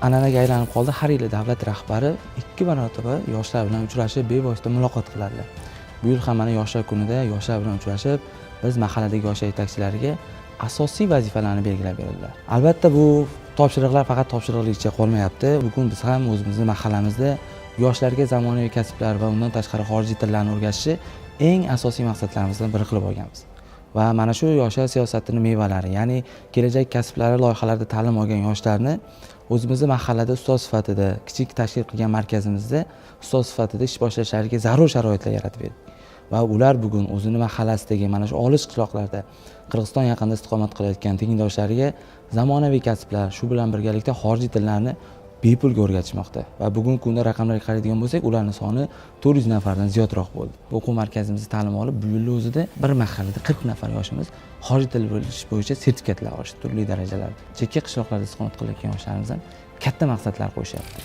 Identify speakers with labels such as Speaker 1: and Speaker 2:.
Speaker 1: an'anaga aylanib qoldi. Har yili davlat rahbari 2 marotaba yoshlar bilan uchrashib, bevosita muloqot qiladilar. Bu yil ham mana yoshlar kunida yoshlar bilan uchrashib, biz mahalladagi yoshlar yetakchilariga asosiy vazifalarni belgilab berdilar. Albatta bu topshiriqlar faqat topshiriqligicha qolmayapti. Bugun biz ham o'zimizning mahallamizda yoshlarga zamonaviy kasblar va undan tashqari xorijiy tillarni o'rgatishni eng asosiy maqsadlarimizdan biri qilib olganmiz. Va mana shu yoshlar siyosatining mevalari, ya'ni kelajak kasblari loyihalarida ta'lim olgan yoshlarni o'zimizning mahallada ustoz sifatida, kichik tashkil qilgan markazimizda ustoz sifatida ish boshlashlariga zarur sharoitlar yaratib berdik. Va ular bugun o'zining mahallasidagi mana shu olis qishloqlarda Qirg'iziston yaqinida istiqomat qilayotgan tengdoshlariga zamonaviy kasblar, shu bilan birgalikda xorijiy tillarni bepulga o'rgatishmoqda. Va bugungi kunda raqamlarga qaraydigan bo'lsak, ularning soni 400 nafardan ziyodroq bo'ldi. O'quv markazimizda ta'lim olib, bu yil o'zida bir mahallada 40 nafar yoshimiz xorijiy til bilish bo'yicha sertifikatlar olishdi, turli darajalarda. Chekka qishloqlarda istiqomat qilayotgan yoshlarimiz ham katta maqsadlar qo'yishyapti.